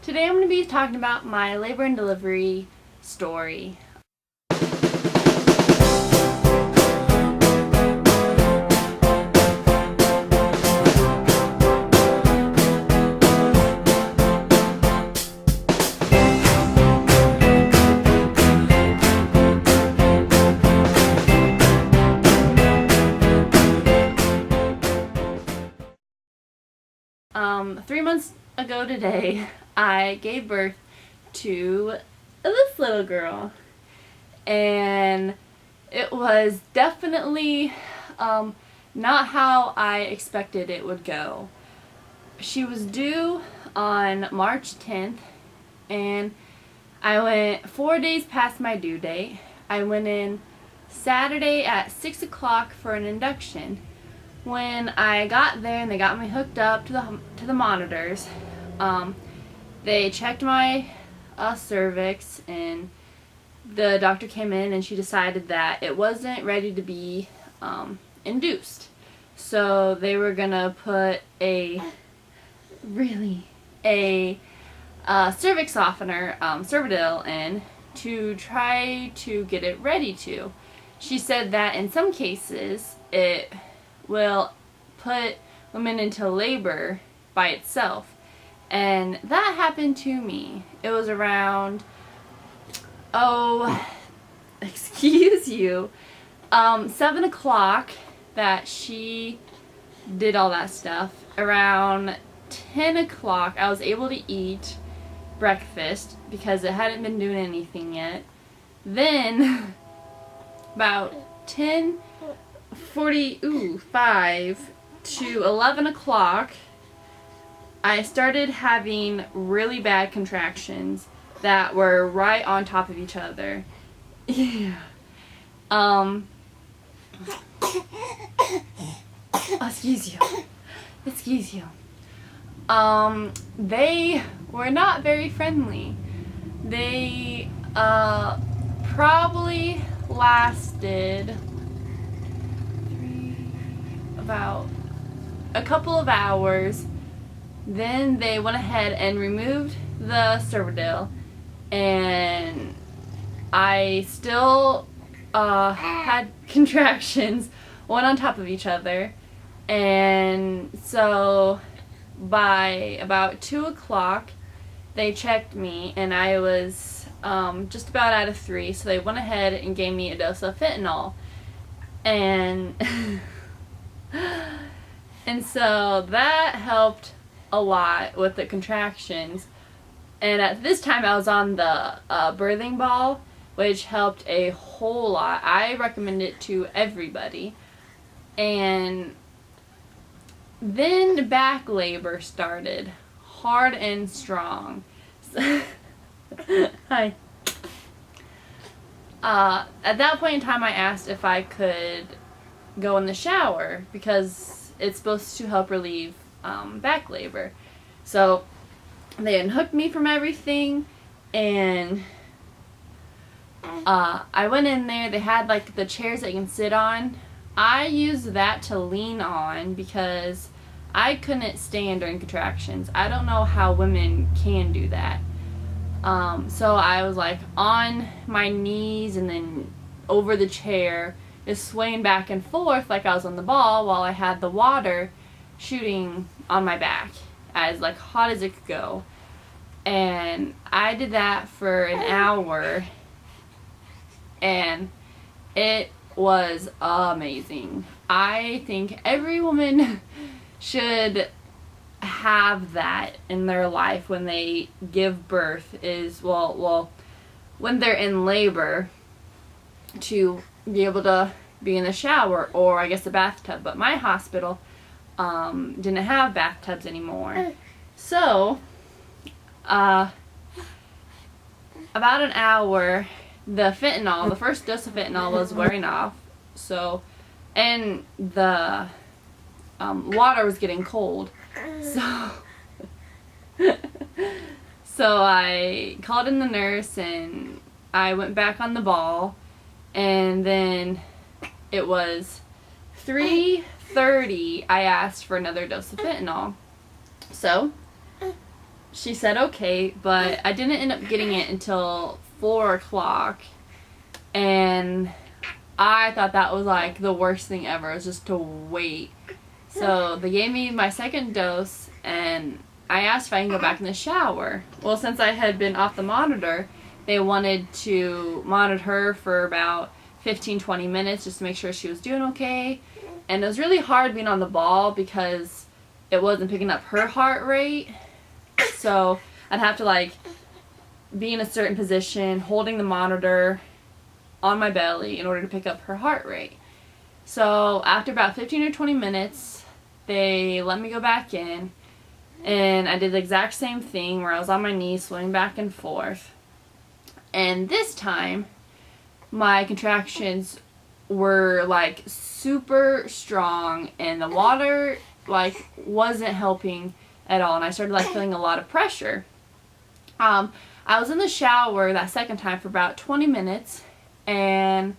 Today I'm going to be talking about my labor and delivery story. 3 months ago today, I gave birth to this little girl, and it was definitely not how I expected it would go. She was due on March 10th, and I went 4 days past my due date. I went in Saturday at 6 o'clock for an induction. When I got there and they got me hooked up to the monitors, they checked my cervix, and the doctor came in and she decided that it wasn't ready to be induced. So they were gonna put a cervix softener, Cervidil, in to try to get it ready to. She said that in some cases it will put women into labor by itself, and that happened to me. It was around, excuse you, 7 o'clock that she did all that stuff. Around 10 o'clock I was able to eat breakfast because it hadn't been doing anything yet. Then about 10:45 to 11 o'clock, I started having really bad contractions that were right on top of each other. Yeah. Excuse you. They were not very friendly. They probably lasted about a couple of hours. Then they went ahead and removed the Cervidil, and I still had contractions, one on top of each other. And so by about 2 o'clock they checked me, and I was just about out of 3, so they went ahead and gave me a dose of fentanyl, and and so that helped a lot with the contractions. And at this time I was on the birthing ball, which helped a whole lot. I recommend it to everybody. And then back labor started, hard and strong. Hi. At that point in time I asked if I could go in the shower because it's supposed to help relieve back labor. So they unhooked me from everything, and I went in there. They had like the chairs that you can sit on. I used that to lean on because I couldn't stand during contractions. I don't know how women can do that. So I was like on my knees and then over the chair, just swaying back and forth like I was on the ball, while I had the water shooting on my back as like hot as it could go. And I did that for an hour, and it was amazing. I think every woman should have that in their life when they give birth, is when they're in labor, to be able to be in the shower, or I guess the bathtub. But my hospital didn't have bathtubs anymore. So about an hour, the first dose of fentanyl was wearing off. So, and the water was getting cold. So I called in the nurse, and I went back on the ball, and then it was 3:30. I asked for another dose of fentanyl. So she said okay, but I didn't end up getting it until 4 o'clock. And I thought that was like the worst thing ever, was just to wait. So they gave me my second dose, and I asked if I can go back in the shower. Well, since I had been off the monitor, they wanted to monitor her for about 15-20 minutes just to make sure she was doing okay. And it was really hard being on the ball because it wasn't picking up her heart rate. So I'd have to like be in a certain position, holding the monitor on my belly in order to pick up her heart rate. So after about 15 or 20 minutes, they let me go back in, and I did the exact same thing where I was on my knees swimming back and forth. And this time, my contractions were like super strong, and the water like wasn't helping at all, and I started like feeling a lot of pressure. I was in the shower that second time for about 20 minutes, and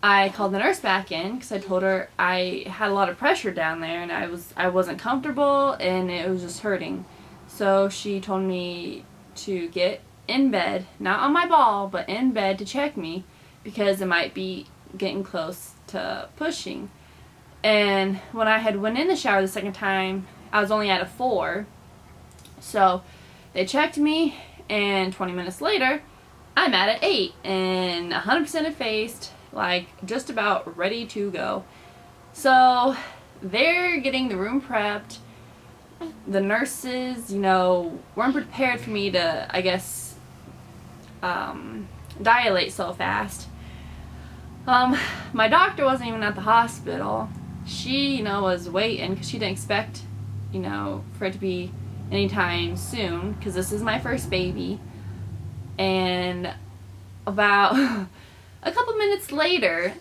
I called the nurse back in because I told her I had a lot of pressure down there, and I wasn't comfortable, and it was just hurting. So she told me to get in bed, not on my ball, but in bed to check me because it might be getting close to pushing. And when I had went in the shower the second time, I was only at a 4. So they checked me, and 20 minutes later, I'm at an 8 and 100% effaced, like just about ready to go. So they're getting the room prepped. The nurses, weren't prepared for me to, I guess, dilate so fast. My doctor wasn't even at the hospital. She, was waiting because she didn't expect, for it to be anytime soon, because this is my first baby. And about a couple minutes later,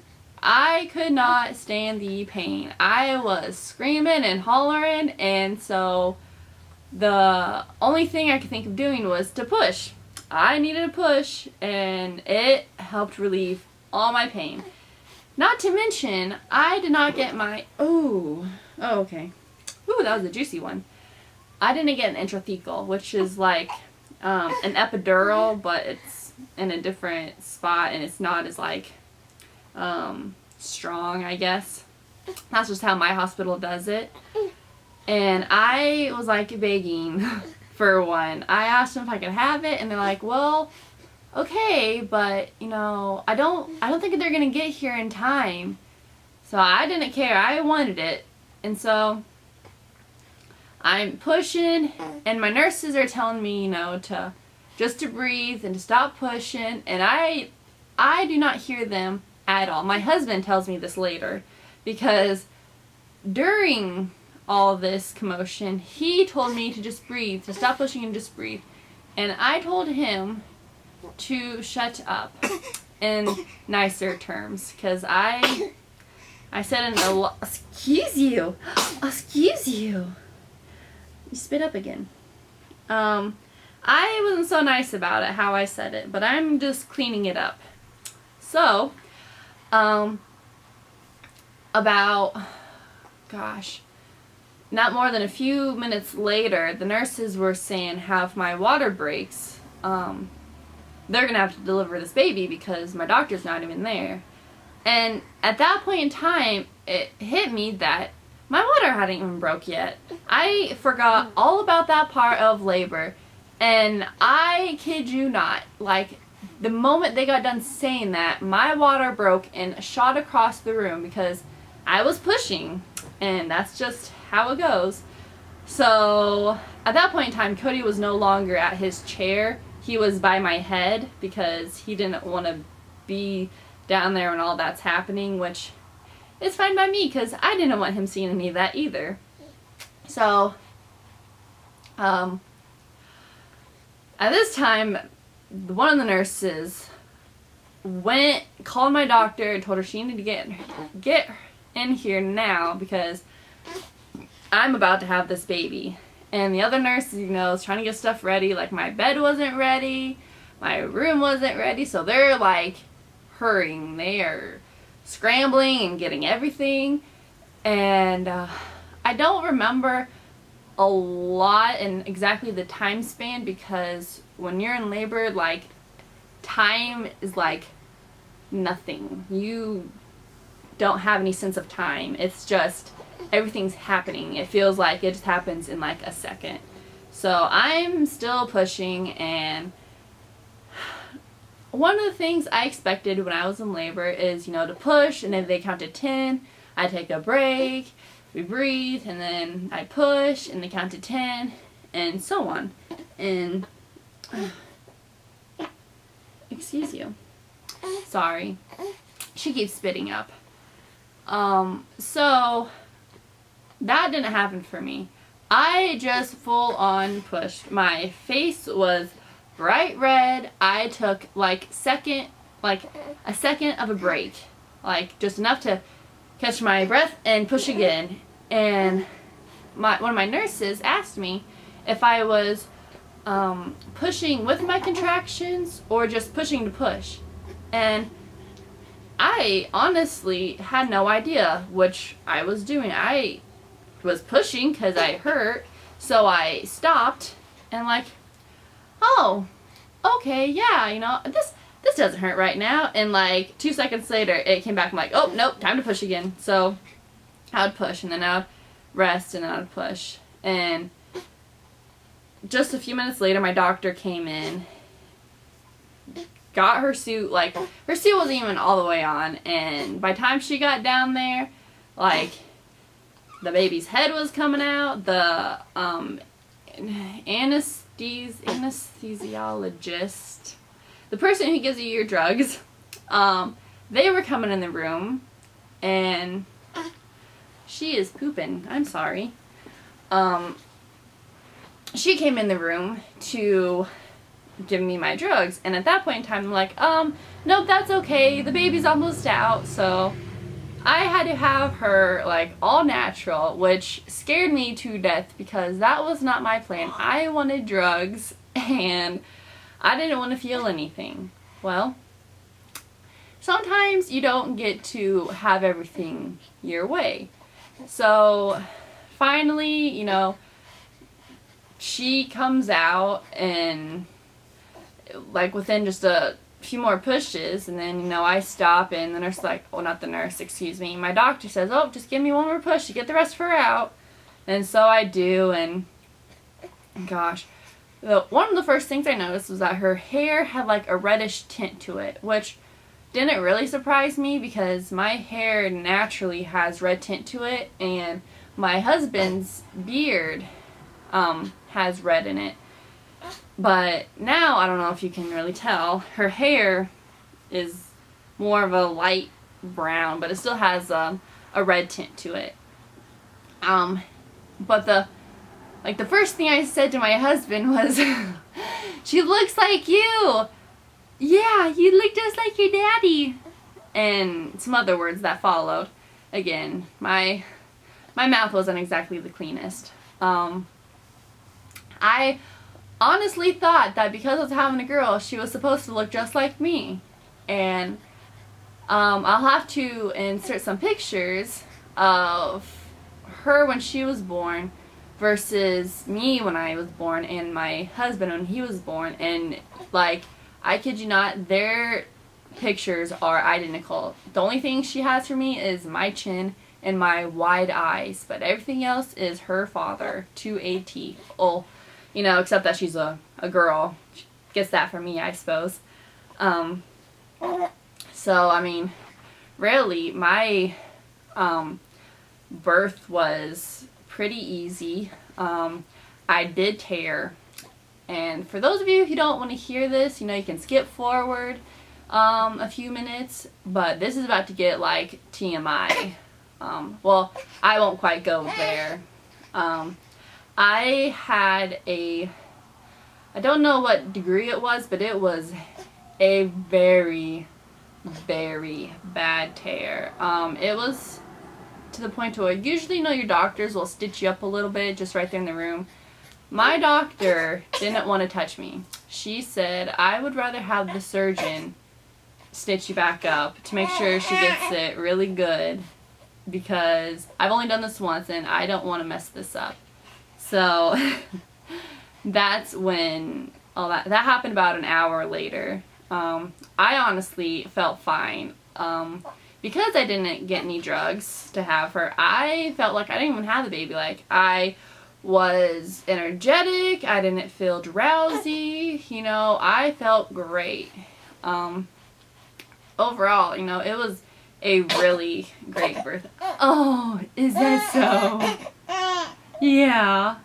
I could not stand the pain. I was screaming and hollering, and so the only thing I could think of doing was to push. I needed a push, and it helped relieve all my pain. Not to mention, I did not get my... okay. Ooh, that was a juicy one. I didn't get an intrathecal, which is like an epidural, but it's in a different spot, and it's not as like strong, I guess. That's just how my hospital does it. And I was like begging for one. I asked them if I could have it, and they're like, well, okay, but I don't think they're gonna get here in time. So I didn't care. I wanted it. And so I'm pushing, and my nurses are telling me, to just to breathe and to stop pushing, and I do not hear them at all. My husband tells me this later, because during all this commotion, he told me to just breathe, to stop pushing and just breathe. And I told him to shut up in nicer terms, because I said in a lot, excuse you, you spit up again. I wasn't so nice about it, how I said it, but I'm just cleaning it up. So, about, not more than a few minutes later, the nurses were saying how if my water breaks, they're going to have to deliver this baby because my doctor's not even there. And at that point in time, it hit me that my water hadn't even broke yet. I forgot all about that part of labor, and I kid you not, like, the moment they got done saying that, my water broke and shot across the room because I was pushing, and that's just how it goes. So at that point in time, Cody was no longer at his chair. He was by my head because he didn't want to be down there when all that's happening, which is fine by me because I didn't want him seeing any of that either. So at this time, one of the nurses called my doctor and told her she needed to get in here now because I'm about to have this baby. And the other nurse, is trying to get stuff ready. Like, my bed wasn't ready, my room wasn't ready, so they're like hurrying. They are scrambling and getting everything. And I don't remember a lot in exactly the time span, because when you're in labor, like, time is like nothing. You don't have any sense of time. It's just everything's happening. It feels like it just happens in like a second. So I'm still pushing, and one of the things I expected when I was in labor is, you know, to push, and then they count to 10, I take a break, we breathe, and then I push, and they count to 10, and so on. And, excuse you. Sorry. She keeps spitting up. So, that didn't happen for me. I just full on pushed. My face was bright red. I took like a second of a break, like just enough to catch my breath and push again. And one of my nurses asked me if I was pushing with my contractions or just pushing to push, and I honestly had no idea which I was doing. I was pushing because I hurt, so I stopped and like, oh, okay, yeah, you know, this doesn't hurt right now. And like 2 seconds later, it came back. I'm like, oh, nope, time to push again. So I would push, and then I would rest, and then I would push. And just a few minutes later, my doctor came in, got her suit. Like, her suit wasn't even all the way on, and by the time she got down there, like, the baby's head was coming out. The anesthesiologist, the person who gives you your drugs, they were coming in the room, and she is pooping. I'm sorry. She came in the room to give me my drugs, and at that point in time, I'm like, nope, that's okay. The baby's almost out. So I had to have her like all natural, which scared me to death because that was not my plan. I wanted drugs, and I didn't want to feel anything. Well, sometimes you don't get to have everything your way. So finally, you know, she comes out, and like within just a few more pushes, and then, you know, I stop, and the nurse like, well, not the nurse, excuse me, my doctor says, oh, just give me one more push to get the rest of her out. And so I do, and gosh, one of the first things I noticed was that her hair had like a reddish tint to it, which didn't really surprise me because my hair naturally has red tint to it, and my husband's beard has red in it. But now, I don't know if you can really tell, her hair is more of a light brown, but it still has a red tint to it. But the first thing I said to my husband was, she looks like you. Yeah, you look just like your daddy. And some other words that followed. Again, my mouth wasn't exactly the cleanest. I honestly thought that because I was having a girl, she was supposed to look just like me. And I'll have to insert some pictures of her when she was born versus me when I was born, and my husband when he was born. And like, I kid you not, their pictures are identical. The only thing she has for me is my chin and my wide eyes, but everything else is her father to a T. Oh, you know, except that she's a girl. She gets that from me, I suppose. So, I mean, really, my birth was pretty easy. I did tear. And for those of you who don't want to hear this, you know, you can skip forward a few minutes, but this is about to get like TMI. Well, I won't quite go there. I had I don't know what degree it was, but it was a very, very bad tear. It was to the point where usually, you know, your doctors will stitch you up a little bit just right there in the room. My doctor didn't want to touch me. She said, I would rather have the surgeon stitch you back up to make sure she gets it really good, because I've only done this once and I don't want to mess this up. So that's when all that happened about an hour later. I honestly felt fine. Because I didn't get any drugs to have her, I felt like I didn't even have the baby. Like, I was energetic, I didn't feel drowsy, you know, I felt great. Overall, you know, it was a really great birth. Oh, is that so? Yeah.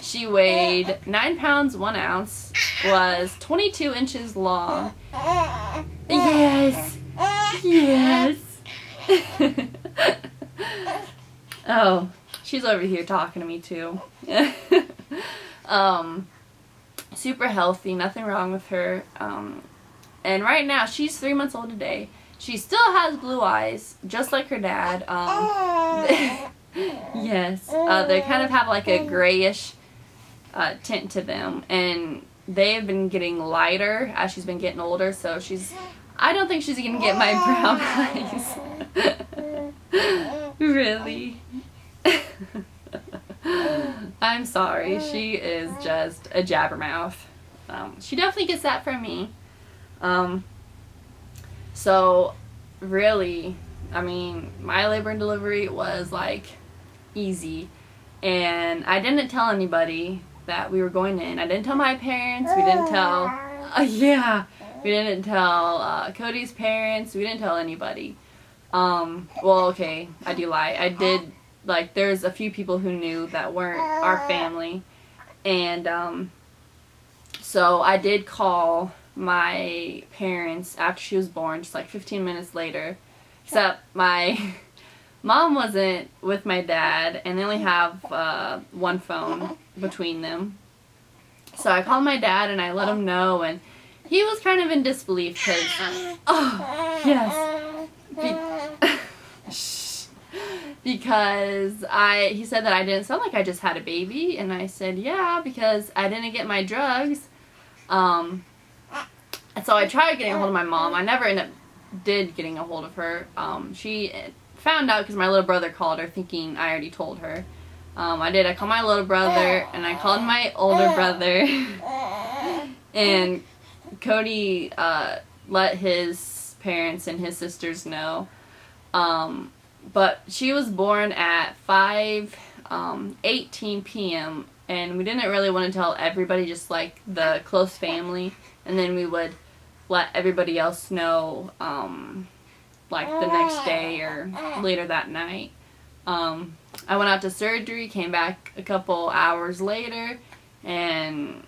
She weighed 9 pounds 1 ounce, was 22 inches long. Yes. Yes. Oh, she's over here talking to me too. Super healthy, nothing wrong with her. And right now she's 3 months old today. She still has blue eyes, just like her dad. Yes, they kind of have like a grayish tint to them, and they've been getting lighter as she's been getting older, so I don't think she's gonna get my brown eyes. Really? I'm sorry, she is just a jabbermouth. She definitely gets that from me. So really, I mean, my labor and delivery was like easy, and I didn't tell anybody that we were going in. I didn't tell my parents. We didn't tell we didn't tell Cody's parents. We didn't tell anybody. Well, okay, I do lie. I did, like, there's a few people who knew that weren't our family, and so I did call my parents after she was born, just like 15 minutes later, except my mom wasn't with my dad, and they only have one phone between them. So I called my dad and I let him know, and he was kind of in disbelief because, oh, yes, because he said that I didn't sound like I just had a baby, and I said, yeah, because I didn't get my drugs. So I tried getting a hold of my mom. I never did getting a hold of her. She found out because my little brother called her thinking I already told her. I called my little brother, and I called my older brother, and Cody let his parents and his sisters know. But she was born at 5:18 p.m. and we didn't really want to tell everybody, just like the close family, and then we would let everybody else know like the next day or later that night. I went out to surgery, came back a couple hours later, and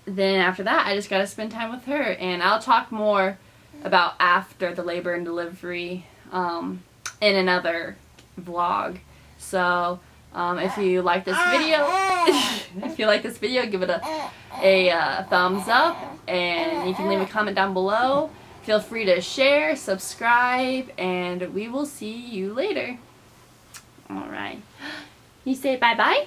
then after that I just got to spend time with her, and I'll talk more about after the labor and delivery in another vlog. So if you like this video, give it a thumbs up, and you can leave a comment down below. Feel free to share, subscribe, and we will see you later. Alright. You say bye-bye?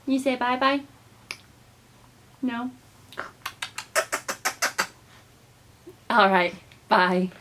You say bye-bye? No? Alright. Bye.